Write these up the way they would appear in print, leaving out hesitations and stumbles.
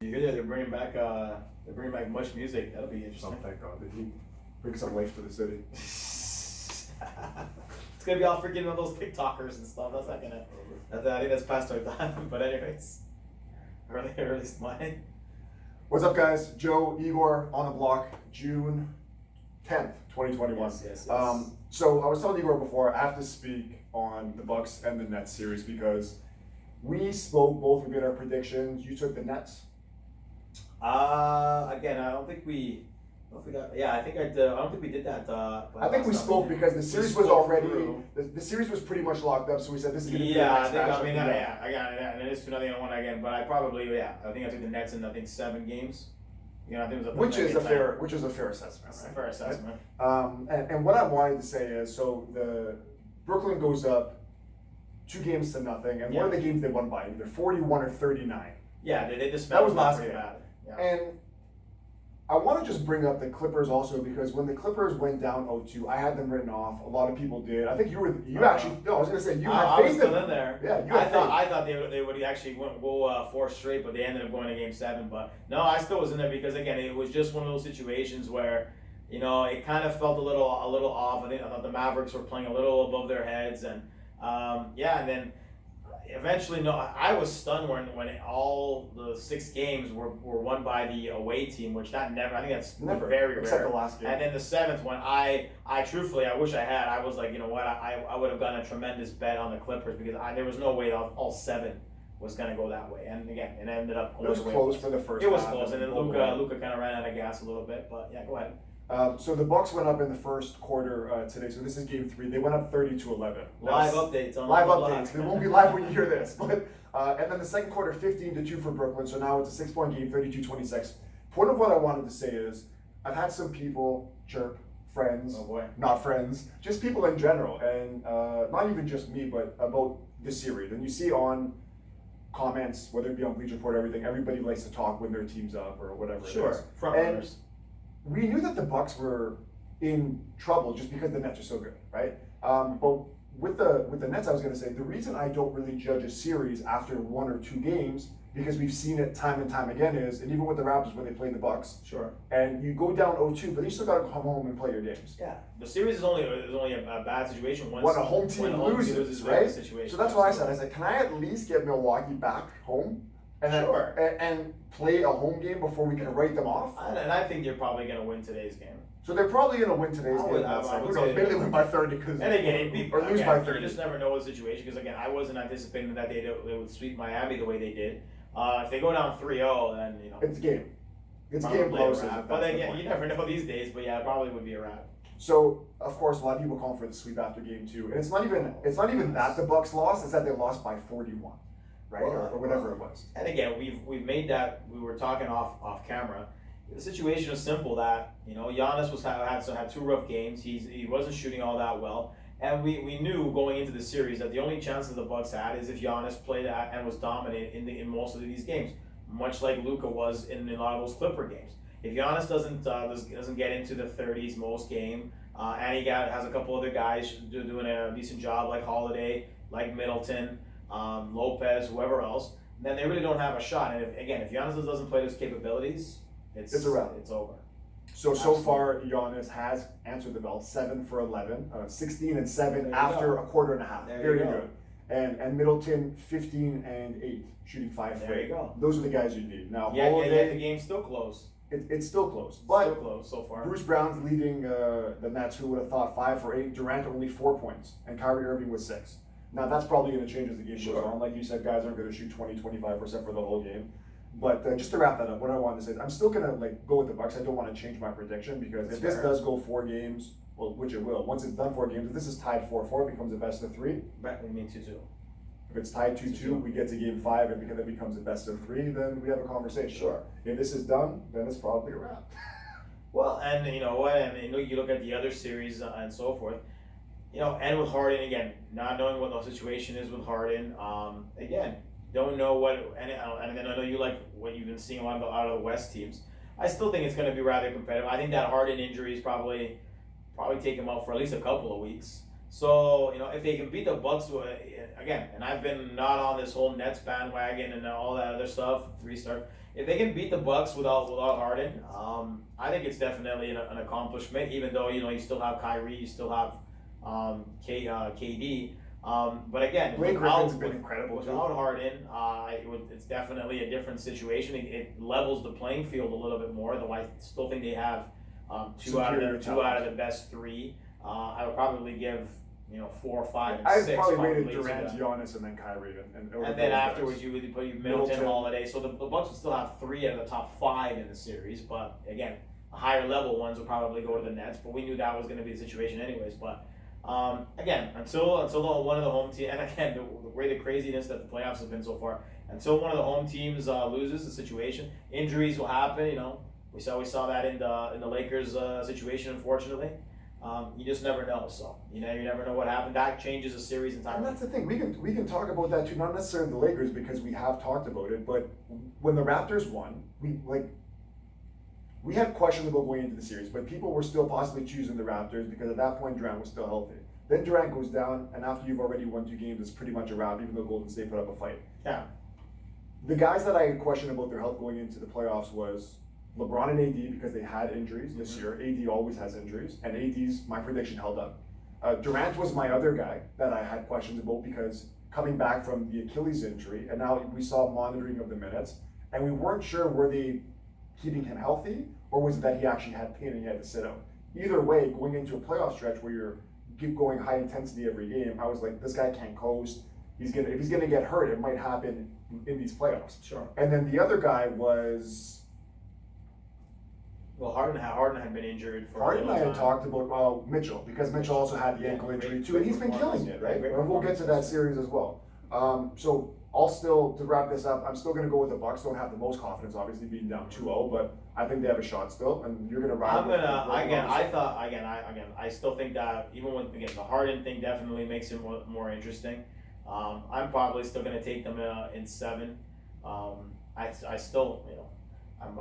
You hear that they're bringing back Much Music. That'll be interesting. Oh, thank God. Did he bring some life to the city? It's gonna be all freaking all those TikTokers and stuff. That's not gonna. I think that's past our time. But anyways, early mine. What's up, guys? Joe, Igor on the block, June 10th, 2021. Yes. So I was telling Igor before, I have to speak on the Bucks and the Nets series because we spoke both. We made our predictions. You took the Nets. Again, I don't think we. I don't think I think I did. I don't think we did that. I think we spoke because the series was already the series was pretty much locked up. So we said this is going to be the next matchup. I got it. And it is 2-0 again. But I probably I think I took the Nets in 7 games. I think it was which is a fair assessment. Right? Fair assessment. And what I wanted to say is, so the Brooklyn goes up 2-0, and one of the games they won by either 41 or 39. Yeah, they just that was last game. Bad. Yeah. And I want to just bring up the Clippers also because when the Clippers went down 0-2, I had them written off. A lot of people did. I think you actually. No, I was gonna say you had faith in them. In there. Yeah, I thought they would actually go 4 straight, but they ended up going to Game 7. But no, I still was in there because again, it was just one of those situations where it kind of felt a little off. I thought the Mavericks were playing a little above their heads, and and then. Eventually, no. I was stunned when all the 6 games were won by the away team, which I think that's never very rare. Except the last game. And then the 7th one, I truthfully, I wish I had. I was like, you know what? I would have gotten a tremendous bet on the Clippers because there was no way all 7 was going to go that way. And again, it ended up going it was close for the first. It was close, and then Luka kind of ran out of gas a little bit. But yeah, go ahead. So the Bucks went up in the first quarter today. So this is Game 3. They went up 30-11. Live updates on live updates. They won't be live when you hear this, but and then the second quarter, 15-2 for Brooklyn. So now it's a 6-point game, 32-26. Point of what I wanted to say is, I've had some people chirp, friends, not friends, just people in general, and not even just me, but about the series. And you see on comments, whether it be on Bleacher Report, everybody likes to talk when their team's up or whatever. Sure, front runners. We knew that the Bucks were in trouble just because the Nets are so good, right? But with the Nets, I was going to say the reason I don't really judge a series after 1 or 2 games, because we've seen it time and time again, is, and even with the Raptors when they played the Bucks, sure, and you go down 0-2, but you still got to come home and play your games. Yeah, the series is only a bad situation when a home team loses, right? So that's why I said, can I at least get Milwaukee back home? And and play a home game before we can write them off. And I think they're probably going to win today's game. So they're probably going to win today's game. Who knows? Maybe they win by 30 or lose by 30. You just never know the situation because again, I wasn't anticipating that they would sweep Miami the way they did. If they go down 3-0, then it's game. It's game close. But again, you never know these days. But yeah, it probably would be a wrap. So of course, a lot of people call for the sweep after game 2, and it's not even that the Bucks lost; it's that they lost by 41. Right, or whatever it was. And again, we've made that. We were talking off camera. The situation was simple that Giannis had 2 rough games. He wasn't shooting all that well, and we knew going into the series that the only chances the Bucks had is if Giannis played and was dominant in most of these games, much like Luka was in a lot of those Clipper games. If Giannis doesn't get into the 30s most game, and he has a couple other guys doing a decent job like Holiday, like Middleton. Lopez, whoever else, then they really don't have a shot. And if Giannis doesn't play those capabilities, it's a wrap. It's over. So far, Giannis has answered the bell, 7 for 11, 16 and 7 after a quarter and a half. Very good. And Middleton, 15 and 8, shooting 5 for 8. There you go. Those are the guys you need. Now, Holiday, the game's still close. It's still close, but still close so far. Bruce Brown's leading the Nets. Who would have thought 5 for 8? Durant only 4 points, and Kyrie Irving with 6. Now, that's probably going to change as the game goes on. Like you said, guys aren't going to shoot 20-25% for the whole game. But just to wrap that up, what I wanted to say is I'm still going to go with the Bucks. I don't want to change my prediction because if this does go 4 games, well, which it will, once it's done 4 games, if this is tied 4-4, it becomes a best of 3. We mean 2-2. If it's tied 2-2, we get to game 5, and because it becomes a best of 3, then we have a conversation. Sure. If this is done, then it's probably a wrap. Well, and you know what? I mean, you look at the other series and so forth. And with Harden, again, not knowing what the situation is with Harden, again, don't know what, and then I know you like what you've been seeing a lot out of the West teams. I still think it's going to be rather competitive. I think that Harden injury is probably take him out for at least a couple of weeks. So, if they can beat the Bucks, again, and I've been not on this whole Nets bandwagon and all that other stuff, 3-star. if they can beat the Bucks without Harden, I think it's definitely an accomplishment. Even though you still have Kyrie, you still have KD. But again, Blake Griffin's been incredible without Harden, it's definitely a different situation. It levels the playing field a little bit more. Though I still think they have two out of the best three. I would probably give 4 or 5 and I'd 6. probably rated Durant, Giannis, and then Kyrie, and then afterwards you would put Middleton, Holiday. So the Bucks would still have 3 out of the top 5 in the series. But again, the higher level ones would probably go to the Nets. But we knew that was going to be the situation anyways. But again, until one of the home teams, and again, the way the craziness that the playoffs have been so far, until one of the home teams loses the situation, injuries will happen. We saw that in the Lakers situation, unfortunately. You just never know. So you never know what happened. That changes a series in time. And that's the thing. We can talk about that too. Not necessarily the Lakers because we have talked about it, but when the Raptors won, we had questions about going into the series, but people were still possibly choosing the Raptors because at that point Durant was still healthy. Then Durant goes down, and after you've already won 2 games, it's pretty much a wrap. Even though Golden State put up a fight. Yeah. The guys that I questioned about their health going into the playoffs was LeBron and AD because they had injuries this year. AD always has injuries, and AD's, my prediction, held up. Durant was my other guy that I had questions about because coming back from the Achilles injury, and now we saw monitoring of the minutes, and we weren't sure were they keeping him healthy or was it that he actually had pain and he had to sit out. Either way, going into a playoff stretch where you're going high intensity every game, I was like, this guy can't coast. If he's gonna get hurt, it might happen in these playoffs. Sure. And then the other guy was. Well, Harden had been injured for Harden a and I long had time. talked about Mitchell because Mitchell also had the ankle injury too, and he's been killing it, right? And we'll get to that series as well. So to wrap this up, I'm still going to go with the Bucks. Don't have the most confidence, obviously, being down 2-0, but I think they have a shot still, and you're going to ride. I still think that even when the Harden thing definitely makes it more interesting. I'm probably still going to take them in 7. I still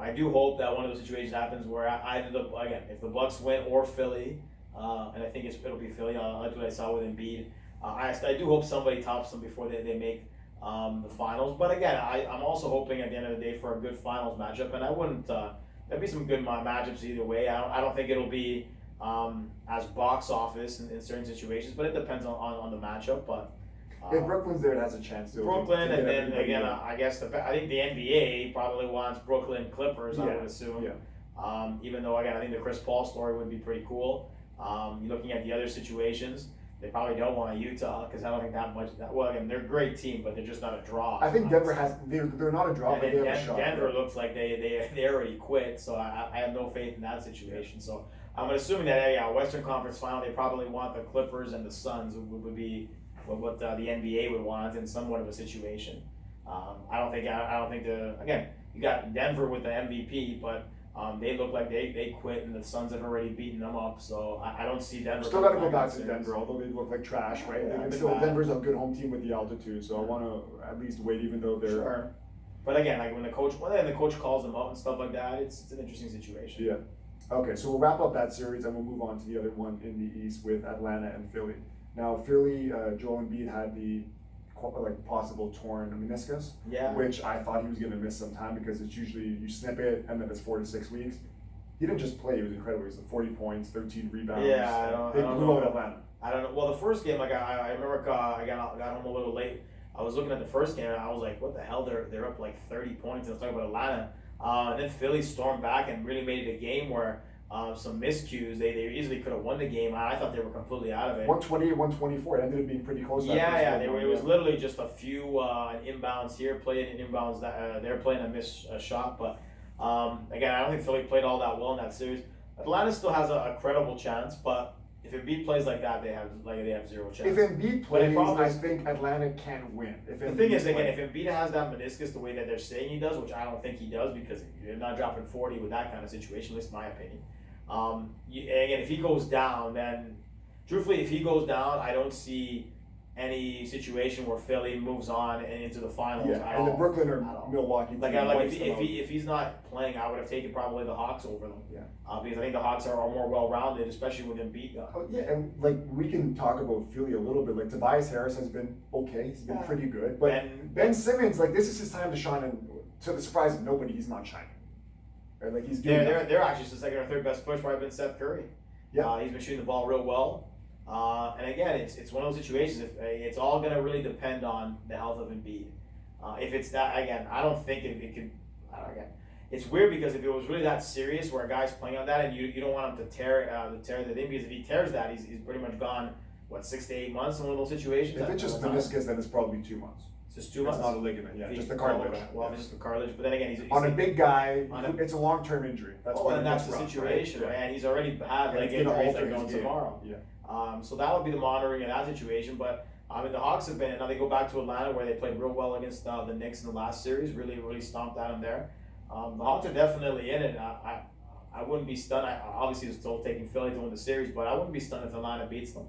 I do hope that one of those situations happens where if the Bucks win or Philly, and I think it'll be Philly. Like what I saw with Embiid. I do hope somebody tops them before they make the finals. But again, I'm also hoping at the end of the day for a good finals matchup, and I wouldn't. There'd be some good matchups either way. I don't think it'll be as box office in certain situations, but it depends on the matchup. But if Brooklyn's there, it has a chance to. Brooklyn, and then again, I think the NBA probably wants Brooklyn Clippers. I would assume. Yeah. Even though again, I think the Chris Paul story would be pretty cool. Looking at the other situations, they probably don't want Utah because I don't think that much. Well, again, they're a great team, but they're just not a draw. I think Denver has. They're not a draw, but they have a shot. Denver looks like they already quit, so I have no faith in that situation. So I'm assuming that Western Conference Final, they probably want the Clippers and the Suns would be what the NBA would want in somewhat of a situation. I don't think you got Denver with the MVP, but they look like they quit, and the Suns have already beaten them up. So I don't see Denver. Still got to go back to Denver, although they look like trash, right? Yeah, Denver's a good home team with the altitude, so I want to at least wait, even though they're. Sure. But again, when the coach calls them up and stuff like that, it's an interesting situation. Yeah. Okay, so we'll wrap up that series and we'll move on to the other one in the East with Atlanta and Philly. Now, Philly, Joel Embiid had the possible torn meniscus, which I thought he was going to miss some time because it's usually you snip it and then it's 4 to 6 weeks. He didn't just play; he was incredible. He was 40 points, 13 rebounds. Yeah, they blew out Atlanta. I don't know. Well, the first game, I remember I got home a little late. I was looking at the first game and I was like, "What the hell? They're up like 30 points." And I was talking about Atlanta, and then Philly stormed back and really made it a game where. Some miscues. They easily could have won the game. I thought they were completely out of it. 128, 124. It ended up being pretty close. It was literally just a few inbounds here, playing inbounds that they're playing a missed shot. But again, I don't think Philly played all that well in that series. Atlanta still has a credible chance, but if Embiid plays like that, they have zero chance. If Embiid plays, I think Atlanta can win. The thing is, again, if Embiid has that meniscus the way that they're saying he does, which I don't think he does because you're not dropping 40 with that kind of situation, at least in my opinion. Again, if he goes down, then truthfully, if he goes down, I don't see any situation where Philly moves on and into the finals. And the Brooklyn or Milwaukee. If he's not playing, I would have taken probably the Hawks over them. Yeah. Because I think the Hawks are more well-rounded, especially with Embiid. And we can talk about Philly a little bit. Tobias Harris has been okay. He's been pretty good. But Ben Simmons, this is his time to shine. And to the surprise of nobody, he's not shining. Right? Like he's doing. They're actually the second or third best push probably been Seth Curry. Yeah. He's been shooting the ball real well. And again, it's one of those situations. It's all going to really depend on the health of Embiid. If it's that, again, I don't think it could. Again, it's weird because if it was really that serious, where a guy's playing on that, and you don't want him to tear the thing, because if he tears that, he's pretty much gone. What, 6 to 8 months in one of those situations? If it's just meniscus, then it's probably 2 months. It's just 2 months. It's not a ligament, yeah, just the cartilage. Well, it's just the cartilage, but then again, he's on a big guy. It's a long-term injury. That's and that's the situation, right? And he's already had like injuries that are going tomorrow. Yeah. So that would be the monitoring in that situation. But I mean, the Hawks have been, and now they go back to Atlanta where they played real well against the Knicks in the last series. Really stomped at them there. The Hawks are definitely in it. I wouldn't be stunned. I obviously was still taking Philly to win the series, but I wouldn't be stunned if Atlanta beats them.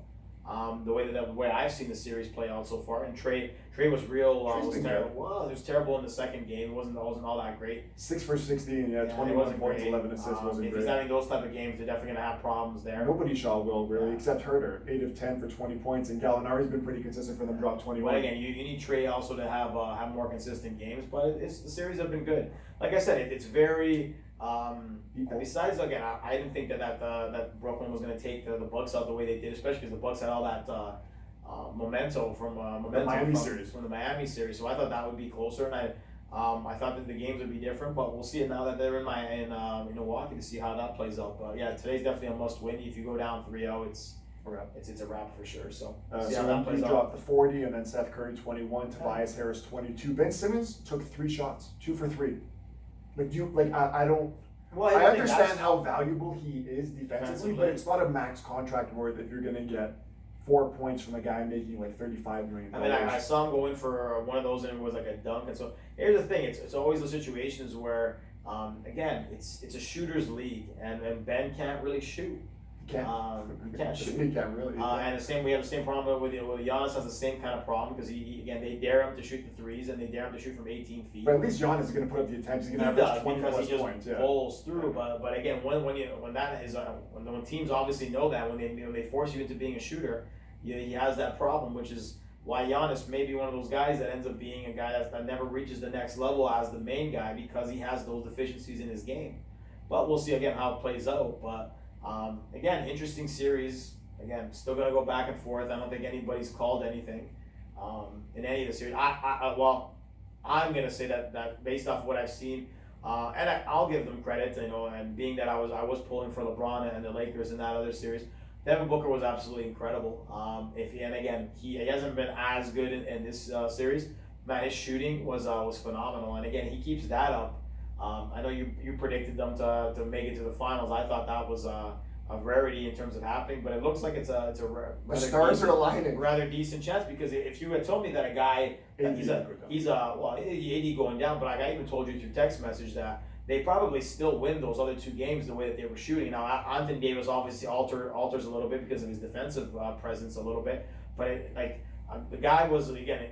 The way I've seen the series play out so far, and Trey was real. Was terrible. Well, it was terrible in the second game. It wasn't all that great. 6 for 16, 21 points, 11 assists. Wasn't if great. he's having those type of games, they're definitely gonna have problems there. Nobody shot well really, except Herter, 8 of 10 for 20 points, and Gallinari's been pretty consistent for them. Dropped 21. But again, you need Trey also to have more consistent games. But the series have been good. Like I said, it's very. Besides, again, I didn't think that Brooklyn was going to take the Bucks out the way they did, especially because the Bucks had all that momentum from the Miami series. So I thought that would be closer, and I thought that the games would be different. But we'll see it now that they're in Milwaukee to see how that plays out. But yeah, today's definitely a must-win. If you go down 3-0, it's a wrap for sure. So see how that plays out. Dropped the 40, and then Seth Curry 21, Tobias Harris 22. Ben Simmons took 3 shots, 2 for 3. I don't. Well, I understand how valuable he is defensively, but it's not a max contract where that you're gonna get 4 points from a guy making like $35 million. I mean, I saw him go in for one of those, and it was like a dunk. And so here's the thing: it's always those situations where, again, it's a shooter's league, and Ben can't really shoot. He can't shoot. He can't really. And we have the same problem with Giannis has the same kind of problem because they dare him to shoot the threes and they dare him to shoot from 18 feet. But at least Giannis is going to put up the attempts. He's going to average 20 because he just points. pulls through. But again, when teams obviously know that when they force you into being a shooter, he has that problem, which is why Giannis may be one of those guys that ends up being a guy that never reaches the next level as the main guy because he has those deficiencies in his game. But we'll see again how it plays out. But again, interesting series. Again, still gonna go back and forth. I don't think anybody's called anything in any of the series. I'm gonna say that based off what I've seen, and I'll give them credit, and being that I was pulling for LeBron and the Lakers in that other series. Devin Booker was absolutely incredible. He hasn't been as good in this series. Man, his shooting was phenomenal, and again, he keeps that up. I know you predicted them to make it to the finals. I thought that was a rarity in terms of happening, but it looks like it's a the stars are aligning. Rather decent chance, because if you had told me that a guy he's AD going down, but I even told you through text message that they probably still win those other 2 games the way that they were shooting. Now Anthony Davis obviously alters a little bit because of his defensive presence a little bit, but the guy was again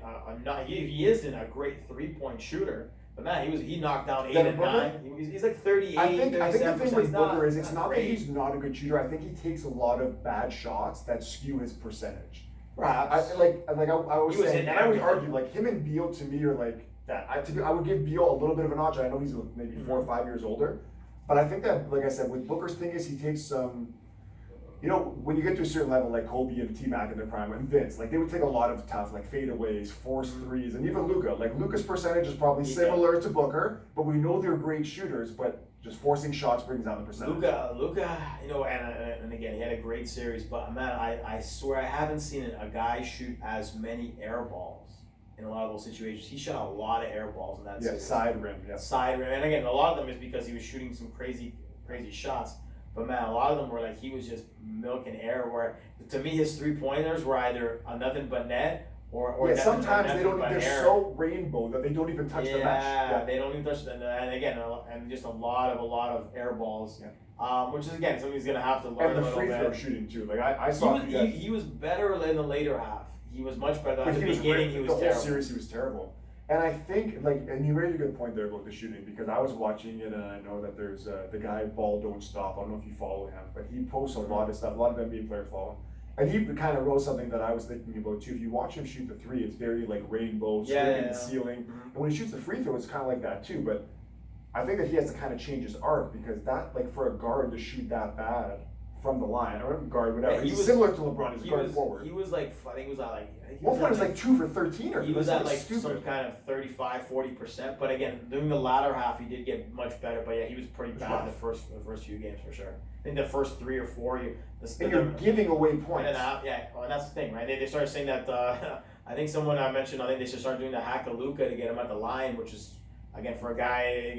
he isn't a great 3-point shooter. But man, he knocked down 8 and 9. He's like 38. I think the thing with Booker is it's not great. that he's not a good shooter. I think he takes a lot of bad shots that skew his percentage. Perhaps. I was saying, and I would argue like him and Beal to me are like that. I would give Beal a little bit of a notch. I know he's maybe 4 or 5 years older, but I think that, like I said, with Booker's thing is he takes some. When you get to a certain level, like Kobe and T-Mac in their prime, and Vince, like they would take a lot of tough, like fadeaways, forced threes, and even Luka. Like Luka's percentage is probably similar to Booker, but we know they're great shooters, but just forcing shots brings down the percentage. Luka, and again, he had a great series, but man, I swear I haven't seen a guy shoot as many air balls in a lot of those situations. He shot a lot of air balls in that series. Side rim, Side rim, and again, a lot of them is because he was shooting some crazy shots. But man, a lot of them were like he was just milking air. Where to me, his 3-pointers were either a nothing but net or sometimes they don't. They're air. So rainbow that they don't even touch the mesh. Yeah, they don't even touch the. And again, and just a lot of air balls. Yeah. Which is again something he's gonna have to learn. And the a little free throw bit. shooting too. Like I saw. He was better in the later half. He was much better. At the beginning, he was terrible. The whole terrible. series, he was terrible. And I think, and you raised a good point there about the shooting, because I was watching it and I know that there's the guy Ball Don't Stop. I don't know if you follow him, but he posts a lot of stuff. A lot of NBA players follow him. And he kind of wrote something that I was thinking about too. If you watch him shoot the three, it's very like rainbow, screaming the ceiling. And when he shoots the free throw, it's kind of like that too. But I think that he has to kind of change his arc, because that, like, for a guard to shoot that bad from the line, or guard, whatever, Yeah, he's similar to LeBron. He's a guard forward. He was like, I think he was at like. One point was like 2 for 13, or he was at like stupid. some kind of 35-40%. But again, during the latter half, he did get much better. But yeah, he was pretty bad the first few games for sure. I think the first 3 or 4, you're giving away points. And that's the thing, right? They started saying that. I think someone I mentioned. I think they should start doing the hack of Luka to get him at the line, which is. Again, for a guy,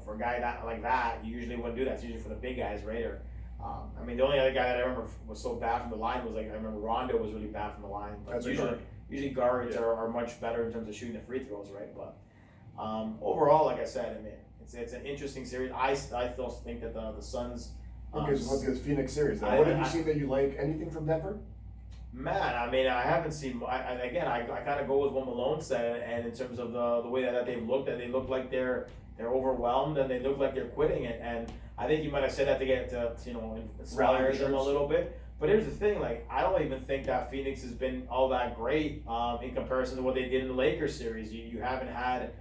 for a guy that like that, you usually wouldn't do that. It's usually for the big guys, right? Or, I mean, the only other guy that I remember was so bad from the line was, like, I remember Rondo was really bad from the line. But usually guards are much better in terms of shooting the free throws, right? But overall, like I said, I mean, it's an interesting series. I still think that the Suns. What's this Phoenix series? What have you seen that you like? Anything from Denver? Man, I mean, I haven't seen. I kind of go with what Malone said, and in terms of the way that they've looked, they look like they're overwhelmed, and they look like they're quitting it. And I think you might have said that to get to inspire them a little bit. But here's the thing: like, I don't even think that Phoenix has been all that great in comparison to what they did in the Lakers series. You haven't had.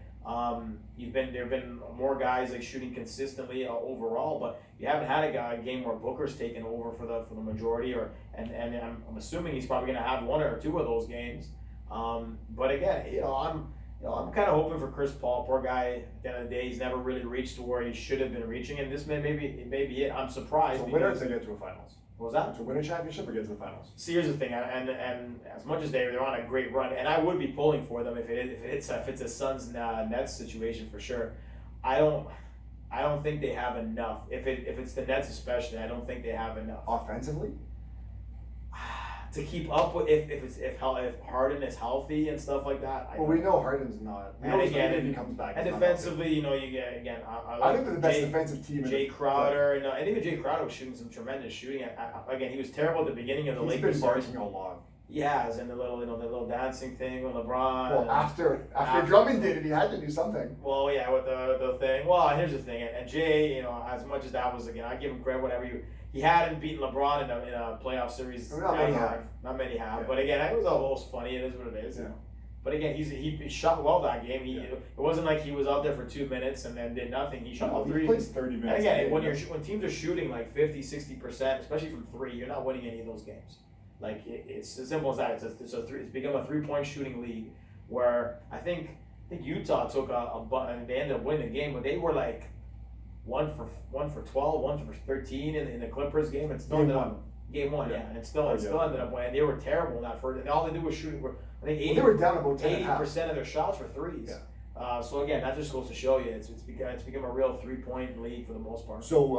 There've been more guys like shooting consistently overall, but you haven't had a game where Booker's taken over for the majority, and I'm assuming he's probably going to have 1 or 2 of those games. But again, I'm kind of hoping for Chris Paul. Poor guy. At the end of the day, he's never really reached to where he should have been reaching, and this may be it. I'm surprised. So winners they get to a finals. What was that? To win a championship or get to the finals? See, here's the thing, and as much as they're on a great run, and I would be pulling for them if it's a Suns Nets situation for sure. I don't think they have enough. If it's the Nets especially, I don't think they have enough offensively to keep up with if Harden is healthy and stuff like that. We know Harden's not. And again, if he comes back, and defensively, you get again. I think they're the best defensive team. Jay Crowder, and even Jay Crowder was shooting some tremendous shooting. Again, he was terrible at the beginning of the Lakers. He's been barking a lot. Yes, and the little dancing thing with LeBron. Well, after Drummond did it, he had to do something. Well, yeah, with the thing. Well, here's the thing, and Jay, as much as that was, again, I give him credit. Whatever he hadn't beaten LeBron in a playoff series. Not many have. Yeah. But again, it was almost funny. It is what it is. Yeah. But again, he shot well that game. It wasn't like he was out there for 2 minutes and then did nothing. He shot He plays 30 minutes. And again, when teams are shooting like 50-60%, especially from 3, you're not winning any of those games. Like it's as simple as that. It's become a 3-point shooting league where I think Utah took and they ended up winning the game, but they were like 1 for 12, 1 for 13 in the Clippers game, and still game one, yeah, and still ended up winning. They were terrible in that first, and all they did was shooting. I think they were down about 80% of their shots were threes. Yeah. So again, that just goes to show you it's become a real 3-point league for the most part. So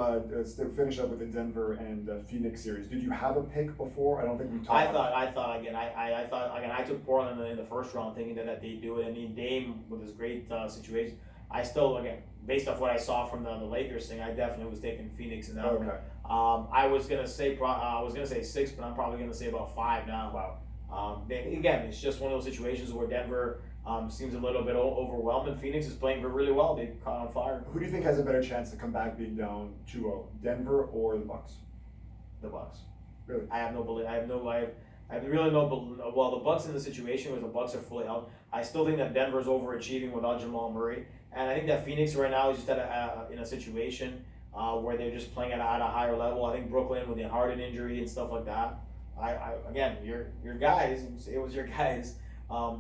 to finish up with the Denver and Phoenix series, did you have a pick before? I don't think we talked. I thought I took Portland in the first round, thinking that they'd do it. I mean, Dame with his great situation. I still, again, based off what I saw from the Lakers thing, I definitely was taking Phoenix in that one. I was gonna say 6, but I'm probably gonna say about 5 now. Wow. Again, it's just one of those situations where Denver seems a little bit overwhelmed, and Phoenix is playing really well. They caught on fire. Who do you think has a better chance to come back being down 2-0, Denver or the Bucks? The Bucks. Really? I have really no. Well, the Bucks in the situation where the Bucks are fully out, I still think that Denver's overachieving without Jamal Murray, and I think that Phoenix right now is just in a situation where they're just playing at a higher level. I think Brooklyn with the Harden injury and stuff like that. Again, your guys. It was your guys.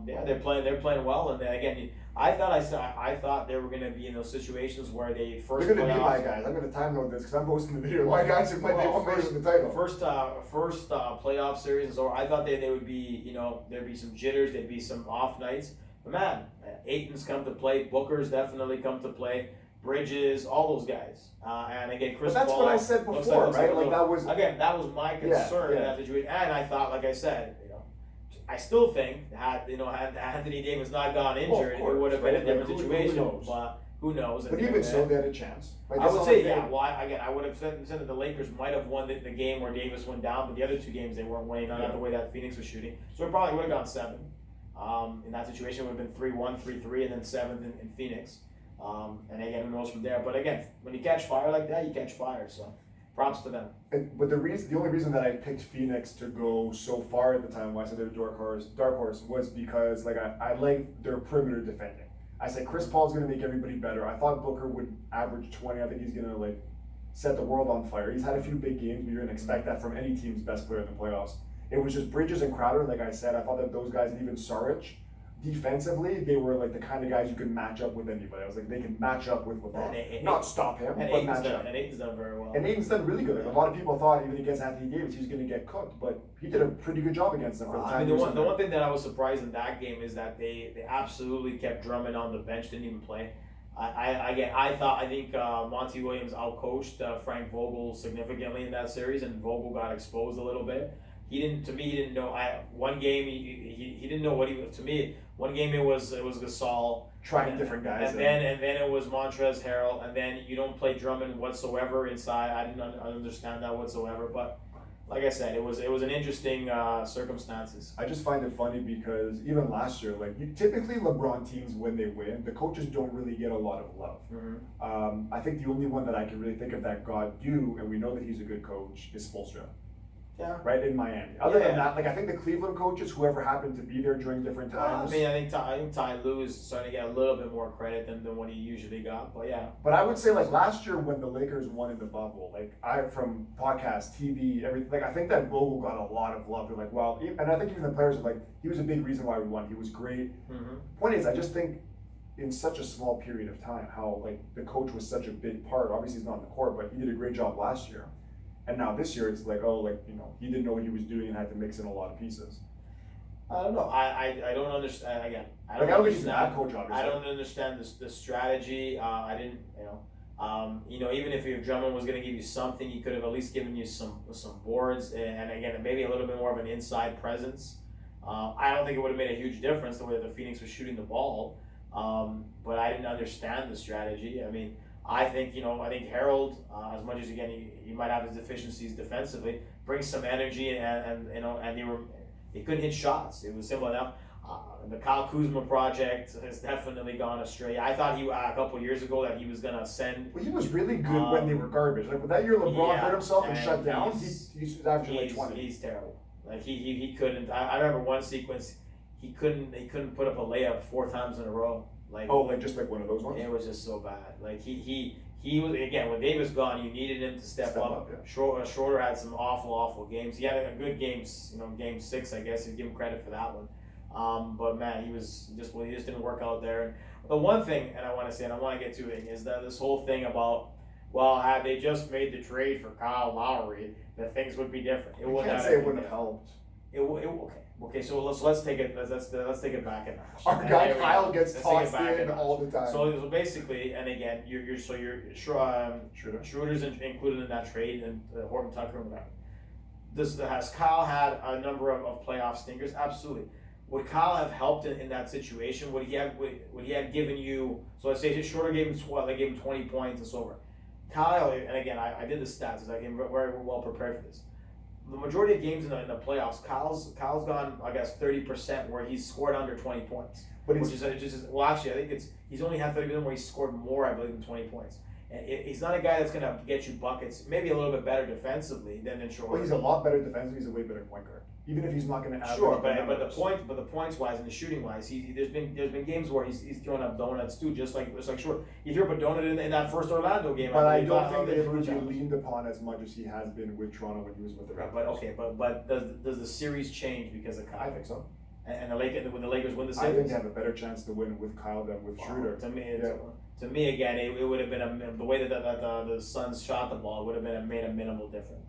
They're playing well, and then again, I thought they were going to be in those situations where they first. They're going to be my guys. I'm going to time note this because I'm posting the video. My guys are playing. They won the title. First playoff series, so I thought they would be. There'd be some jitters. There'd be some off nights. But man, Ayton's come to play. Booker's definitely come to play. Bridges, all those guys, and again, Chris Paul. That's what I said before, right? Like that was my concern in that situation, and I thought, like I said. I still think had Anthony Davis not gone injured, it would have been a different situation. But who knows? But even so, they had a chance. I would say, yeah. Well, I would have said that the Lakers might have won the game where Davis went down, but the other 2 games they weren't winning, not the way that Phoenix was shooting. So it probably would have gone 7. In that situation, it would have been 3-1, 3-3, and then 7th in Phoenix. And again, who knows from there? But again, when you catch fire like that, you catch fire. So props to them. But the only reason that I picked Phoenix to go so far at the time, why I said they're dark horse, was because like I like their perimeter defending. I said Chris Paul's gonna make everybody better. I thought Booker would average 20. I think he's gonna like set the world on fire. He's had a few big games, but you're gonna expect that from any team's best player in the playoffs. It was just Bridges and Crowder, like I said. I thought that those guys, and even Saric, defensively, they were like the kind of guys you could match up with anybody. I was like, they can match up with LeBron. Not stop him, but match up. And Aiton's done very well. And Aiton's done really good. Like, a lot of people thought even against Anthony Davis he was going to get cooked, but he did a pretty good job against them. For the time the one thing that I was surprised in that game is that they absolutely kept Drummond on the bench, didn't even play. I think Monty Williams outcoached Frank Vogel significantly in that series, and Vogel got exposed a little bit. He didn't know. One game he didn't know what he was. To me, one game it was Gasol trying different guys, and then it was Montrezl Harrell, and then you don't play Drummond whatsoever inside. I didn't understand that whatsoever. But like I said, it was an interesting circumstances. I just find it funny because even last year, like typically LeBron teams when they win, the coaches don't really get a lot of love. Mm-hmm. I think the only one that I can really think of that got due, and we know that he's a good coach, is Spoelstra. Yeah. Right, in Miami. Other than that, like I think the Cleveland coaches, whoever happened to be there during different times. I think Ty Lue is starting to get a little bit more credit than what he usually got, but yeah. But I would say like last year when the Lakers won in the bubble, like from podcast, TV, everything, like I think that Vogel got a lot of love. They're like, well, and I think even the players are like, he was a big reason why we won. He was great. Mm-hmm. Point is, I just think in such a small period of time, how like the coach was such a big part. Obviously, he's not on the court, but he did a great job last year. And now this year, it's like, oh, like, you know, he didn't know what he was doing and had to mix in a lot of pieces. I don't know. I don't understand. Again, I don't think he's a bad coach, obviously. I don't understand the strategy. I didn't, even if your Drummond was going to give you something, he could have at least given you some boards and again, maybe a little bit more of an inside presence. I don't think it would have made a huge difference the way that the Phoenix was shooting the ball. But I didn't understand the strategy. I mean, I think Harold, as much as again he might have his deficiencies defensively, brings some energy and he couldn't hit shots. It was simple enough. The Kyle Kuzma project has definitely gone astray. I thought a couple of years ago that he was gonna send. Well, he was really good when they were garbage. Like with that year, LeBron hurt himself and shut down. He's averaging like 20. He's terrible. Like he couldn't. I remember one sequence. He couldn't put up a layup 4 times in a row. Like just like one of those ones. It was just so bad. Like he was again when Davis gone, you needed him to step up. Yeah. Schroeder had some awful games. He had a good games. Game 6, I guess. You give him credit for that one. But man, he just didn't work out there. And the one thing, and I want to say, and I want to get to it, is that this whole thing about, well, had they just made the trade for Kyle Lowry, that things would be different. It would not. Say it wouldn't have helped. Okay, so let's take it. Let's take it back a notch. Our guy Kyle gets tossed in all the time. So basically, and again, Schroeder's included in that trade, and Horton Tucker and whatever. Has Kyle had a number of playoff stinkers? Absolutely. Would Kyle have helped in that situation? Would he have given you? So let's say Schroeder gave him 20 points and so forth. Kyle, and again, I did the stats. I came very well prepared for this. The majority of games in the playoffs, Kyle's gone, I guess, 30% where he's scored under 20 points. But actually, I think he's only had 30% where he's scored more, I believe, than 20 points. And he's not a guy that's going to get you buckets. Maybe a little bit better defensively than Schroeder. Well, he's a lot better defensively. He's a way better point guard. Even if he's not going to average. Sure, but the points wise and the shooting wise, there's been games where he's throwing up donuts too, just like sure. He threw up a donut in that first Orlando game. But I don't think that he would be leaned upon as much as he has been with Toronto when he was with the Raptors. But does the series change because of Kyle? I think so. And when the Lakers win the series, I think they have a better chance to win with Kyle than with Schroeder. To me, again, it would have been the way that the Suns shot the ball would have made a minimal difference.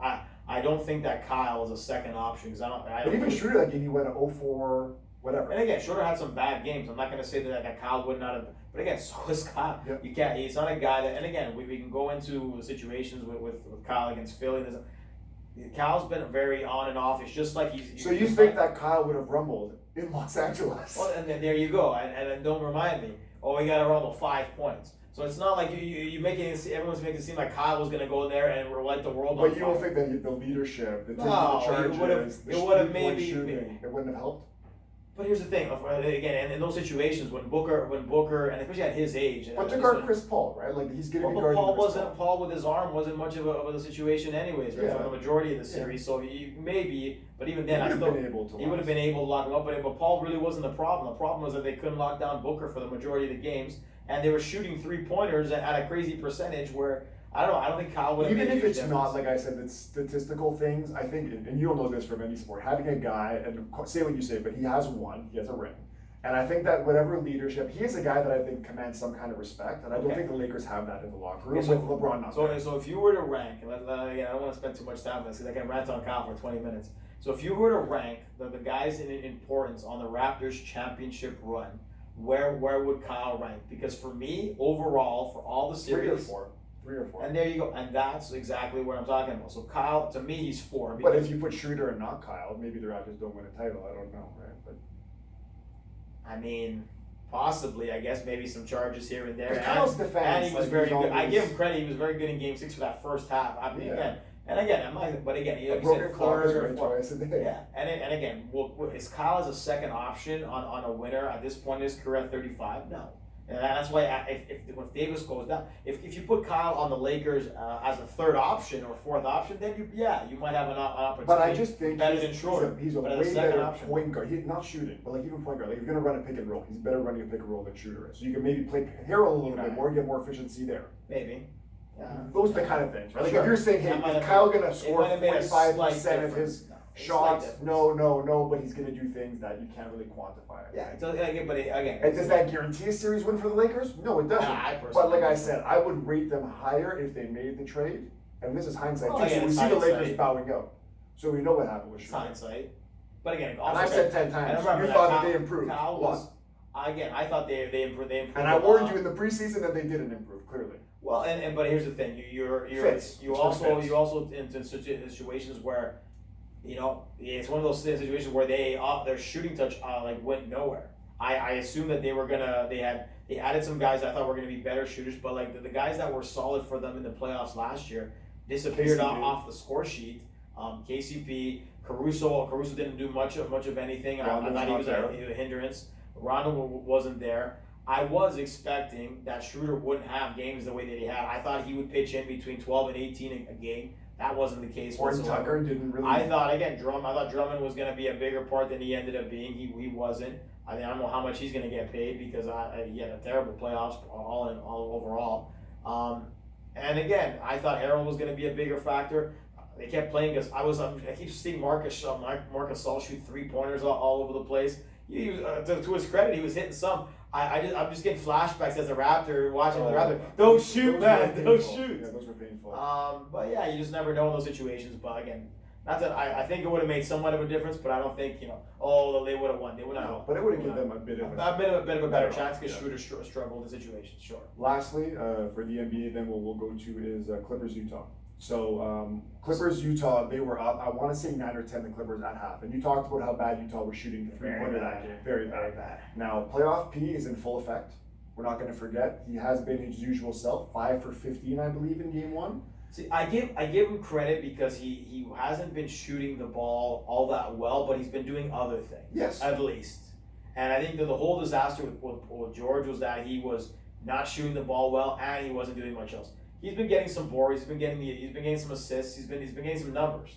I don't think that Kyle is a second option because I don't. But even Schroeder, that game, he went 0-4, whatever. And again, Schroeder had some bad games. I'm not going to say that Kyle would not have. But again, so is Kyle. Yep. You can't. He's not a guy that. And again, we can go into situations with Kyle against Philly. Kyle's been very on and off. It's just like he's. So you think that Kyle would have rumbled in Los Angeles? Well, and then there you go. And don't remind me. Oh, he got to rumble 5 points. So it's not like everyone's making it seem like Kyle was going to go in there and light the world on fire. But you don't think that the leadership, the charges, it would have maybe shooting, it wouldn't have helped? But here's the thing, again, and in those situations when Booker, and especially at his age, But to guard Chris Paul, right? Like he's going to be but guarding Paul Chris wasn't Paul with his arm wasn't much of a situation anyways, right? Yeah. For the majority of the series, so he maybe, but even then, He would have been able to lock him up. But Paul really wasn't the problem. The problem was that they couldn't lock down Booker for the majority of the games, and they were shooting 3-pointers at a crazy percentage where. I don't think Kyle would have Even made a if huge it's difference. not, like I said, it's statistical things, I think, and you'll know this from any sport, having a guy, and say what you say, but he has he has a ring. And I think that whatever leadership, he is a guy that I think commands some kind of respect, and I don't think the Lakers have that in the locker room with LeBron not there. So if you were to rank, and again, I don't want to spend too much time on this because I can rant on Kyle for 20 minutes. So if you were to rank the guys in importance on the Raptors championship run, where would Kyle rank? Because for me, overall, for all the series, 3 or 4. and there you go, and that's exactly what I'm talking about. So Kyle, to me, he's 4. But if you put Schroeder and not Kyle, maybe the Raptors don't win a title. I don't know, right? But I mean, possibly, I guess maybe some charges here and there. But Kyle's defense, and he was like, very he's good. I always- give him credit. He was very good in Game 6 for that first half. I mean, Yeah. again, but again, a like you broken said, clock is third or right fourth. twice a day. Yeah, and again, is Kyle as a second option on a winner at this point in his career at 35? No. And that's why if Davis goes down, if you put Kyle on the Lakers as a third option or fourth option, then you might have an opportunity. But I just think better than Schroeder. he's a but as way second better option. point guard. He's not shooting, but like even point guard. Like if you're gonna run a pick and roll, he's better running a pick and roll than Schroeder is. So you can maybe play Harrell a little bit more, get more efficiency there. Maybe. Yeah. Those are the kind of things, right? Like Sure. if you're saying, hey, That might is have Kyle made- gonna it score might have made a 45% of slight his difference. No, a shots? slight No, but he's gonna do things that you can't really quantify. Yeah, but again. And does that guarantee a series win for the Lakers? No, it doesn't. I personally But like I don't. said, I would rate them higher if they made the trade. And this is hindsight Well, too. again, So we it's see the Lakers hindsight. bowing out. So we know what happened with It's Schroeder. hindsight. But again, And also, I've said 10 and times. remember You thought that Kyle- they improved. Kyle What? was, again, I thought they improved. And I warned you in the preseason that they didn't improve, clearly. Well, but here's the thing: Fits. you It's also fits. you also into situations where, it's one of those situations where their shooting touch like went nowhere. I assume that they added some guys I thought were going to be better shooters, but like the guys that were solid for them in the playoffs last year disappeared KCP. off the score sheet. KCP, Caruso didn't do much of anything. I Rondo's thought he not was there. a hindrance. Rondo wasn't there. I was expecting that Schroeder wouldn't have games the way that he had. I thought he would pitch in between 12 and 18 a game. That wasn't the case Horton whatsoever. Tucker didn't really. I thought Drummond was going to be a bigger part than he ended up being. He wasn't. I don't know how much he's going to get paid because he had a terrible playoffs all overall. And again, I thought Harrell was going to be a bigger factor. They kept playing because I keep seeing Marcus Gasol shoot 3-pointers all over the place. To his credit, he was hitting some. I'm just getting flashbacks as a Raptor watching the Raptor. Don't shoot, man! Don't shoot. Yeah, those were painful. But yeah, you just never know in those situations. But again, not that I think it would have made somewhat of a difference, but I don't think they would have won. They would not. No, but it would have given them a bit of a bit of a better better chance off, because yeah. Schroeder struggled in situations. Sure. Lastly, for the NBA, then we'll go to is Clippers Utah. So Clippers Utah, they were up. I want to say 9 or 10. The Clippers at half, and you talked about how bad Utah was shooting the 3-pointer that game. Very bad. Now playoff P is in full effect. We're not going to forget he has been his usual self. 5 for 15, I believe, in game 1. See, I give him credit because he hasn't been shooting the ball all that well, but he's been doing other things. Yes. At least. And I think that the whole disaster with George was that he was not shooting the ball well and he wasn't doing much else. He's been getting some boards. He's been getting some assists. He's been getting some numbers.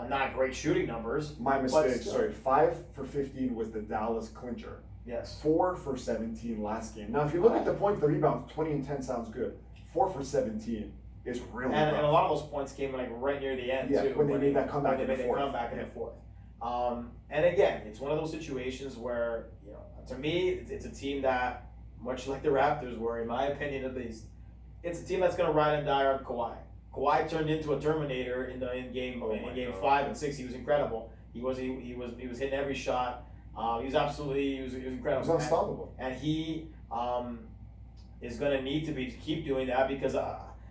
Not great shooting numbers. My mistake. still. Sorry. 5 for 15 was the Dallas clincher. Yes. 4 for 17 last game. Now, if you look at the points, the rebounds, 20 and 10 sounds good. 4 for 17 is really And rough. a lot of those points came like right near the end Yeah, too. when they made that comeback when they in the made fourth. the comeback in Yeah. the fourth. And again, it's one of those situations where to me, it's a team that, much like the Raptors were, in my opinion at least, it's a team that's going to ride and die on Kawhi. Kawhi turned into a Terminator in game God. 5 and 6. He was incredible. He was hitting every shot. He was incredible. It was unstoppable. And he is going to need to keep doing that because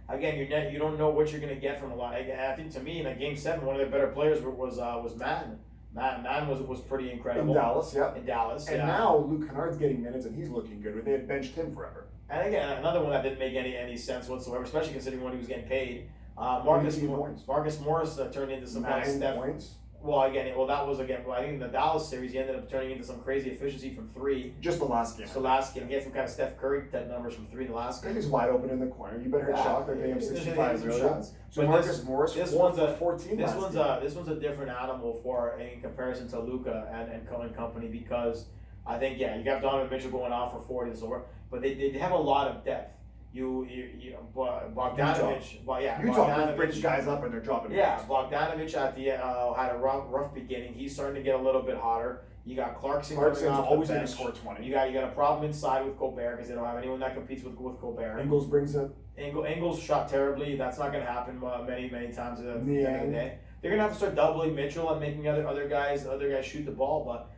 again, you don't know what you're going to get from a lot. I think to me in Game 7, one of their better players was Madden. Madden was pretty incredible In Dallas, yeah. In Dallas, And now Luke Kennard's getting minutes and he's looking good. But they had benched him forever. And again, another one that didn't make any sense whatsoever, especially considering when he was getting paid. Marcus 18 points. Morris turned into some kind of 9 Steph. points. Well, again, that was again. Well, I think in the Dallas series, he ended up turning into some crazy efficiency from three. Just the last game. So last game, he had some kind of Steph Curry type numbers from three the last game. He's wide open in the corner. You better hit shot. They're paying him 65 million. Shots. So But Marcus Morris, this 4 one's for a 14. This last one's game. this one's a different animal in comparison to Luka and company, because I think you got Donovan Mitchell going off for 40 and so forth, but they have a lot of depth. Bogdanovich, Utah brings guys up and they're dropping. Yeah, Bogdanovich at the had a rough beginning. He's starting to get a little bit hotter. You got Clarkson Clarkson's coming off always the going bench. to score 20. You got a problem inside with Gobert because they don't have anyone that competes with Gobert. Ingles brings it. Ingles shot terribly. That's not going to happen many times at the end of the day. They're going to have to start doubling Mitchell and making other guys shoot the ball. But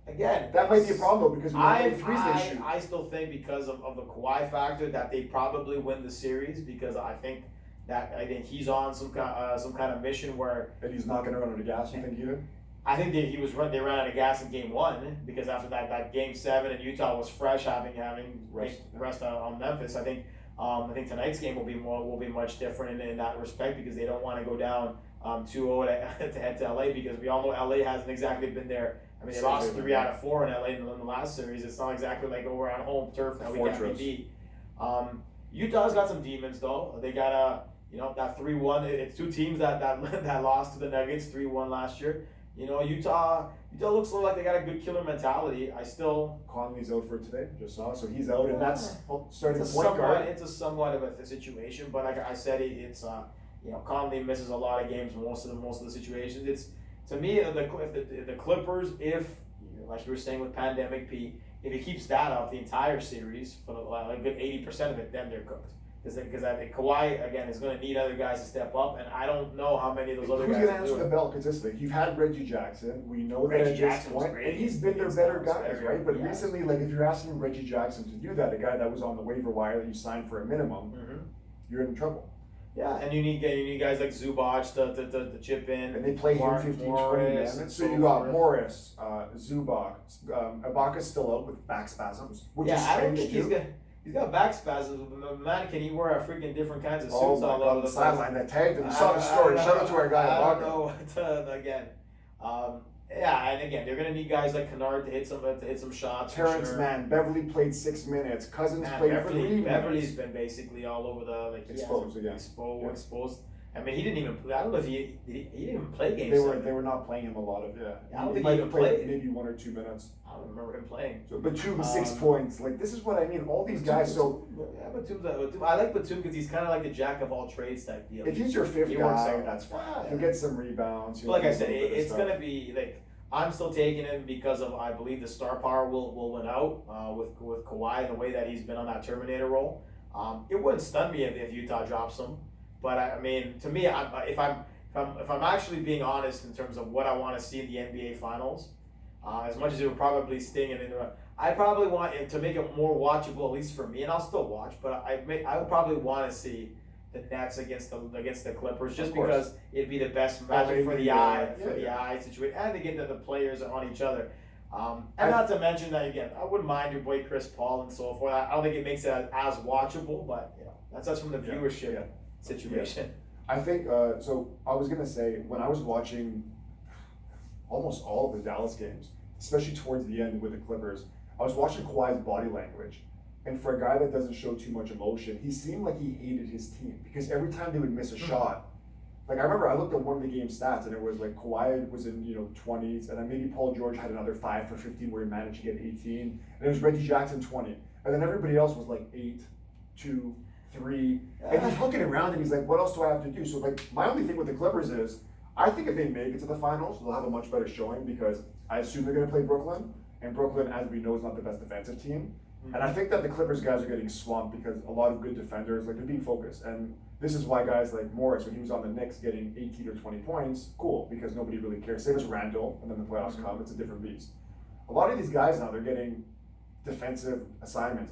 again, that might be a problem though, because I still think because of the Kawhi factor that they probably win the series, because I think he's on some kind of mission where. And he's not going to run out of gas. You think either? I think they ran out of gas in game one, because after that game 7 and Utah was fresh, having rest on Memphis. I think tonight's game will be much different in that respect, because they don't want to go down 2-0 to head to LA, because we all know LA hasn't exactly been there. I mean, they lost 3 out of 4 in LA in the last series. It's not exactly like we're on home turf that we can't be beat. Utah's got some demons though. They got that 3-1. It's two teams that lost to the Nuggets 3-1 last year. Utah looks like they got a good killer mentality. Conley's out for today, just saw, so he's out, and that's starting to point guard. It's a somewhat of a situation, but like I said, it's Conley misses a lot of games most of the situations. It's, to me, the Clippers, if like you were saying with Pandemic P, if he keeps that up the entire series for a good 80% of it, then they're cooked. Because I think Kawhi, again, is going to need other guys to step up, and I don't know how many of those other guys Who's going to will do answer it. the bell consistently? You've had Reggie Jackson. We know that Reggie at this Jackson's point, great. and he's been their better guys, right? But Yes. recently, like if you're asking Reggie Jackson to do that, a guy that was on the waiver wire that you signed for a minimum, you're in trouble. Yeah, and you need guys like Zubac to chip in. And they play him 15, 20 minutes. So you got Morris, Zubac, Ibaka's still out with back spasms, which is I don't strange think too. he's got back spasms. Man, can he wear a freaking different kinds of suits Oh my all God, over the the place? sideline that tagged him. You saw the story. Shout out to our guy I Ibaka. don't know what again. And again, they're gonna need guys like Kennard to hit some shots. Terrence for sure. Mann, Beverly played 6 minutes. Cousins played 3 minutes. Beverly's been basically all over the Exposed again. Exposed. I mean, he didn't even play. I don't know if he didn't even play games. They were not playing him a lot of I don't He think might he have even played played. maybe 1 or 2 minutes. I don't remember him playing. So Batum 6 points. Like this is what I mean. All these guys. So Batum. I like Batum because he's kind of like the jack of all trades type deal. if he's your 5th He works guy, out. that's fine. Yeah. He'll get some rebounds. But like I said, it's gonna be like I'm still taking him because of I believe the star power will win out with Kawhi and the way that he's been on that Terminator role. It wouldn't stun me if Utah drops him, but I mean to me, if I'm actually being honest in terms of what I want to see in the NBA Finals, as much as it would probably sting and I probably want it to make it more watchable, at least for me, and I'll still watch. But I would probably want to see the Nets against the Clippers, just because it'd be the best matchup for the eye situation, and to get the players on each other. And not to mention that again, I wouldn't mind your boy Chris Paul and so forth. I don't think it makes it as watchable, but that's from the viewership situation. I think so. I was gonna say when I was watching almost all of the Dallas games, especially towards the end with the Clippers, I was watching Kawhi's body language. And for a guy that doesn't show too much emotion, he seemed like he hated his team because every time they would miss a shot, like I remember I looked at one of the game stats and it was like Kawhi was in 20s, and then maybe Paul George had another 5 for 15 where he managed to get 18, and it was Reggie Jackson 20, and then everybody else was like 8, 2, 3, and he's looking around and he's like, what else do I have to do? So like my only thing with the Clippers is I think if they make it to the finals, they'll have a much better showing because I assume they're going to play Brooklyn, and Brooklyn, as we know, is not the best defensive team. And I think that the Clippers guys are getting swamped because a lot of good defenders, like they're being focused. And this is why guys like Morris, when he was on the Knicks getting 18 or 20 points, cool, because nobody really cares. Same as Randall, and then the playoffs come, it's a different beast. A lot of these guys now, they're getting defensive assignments.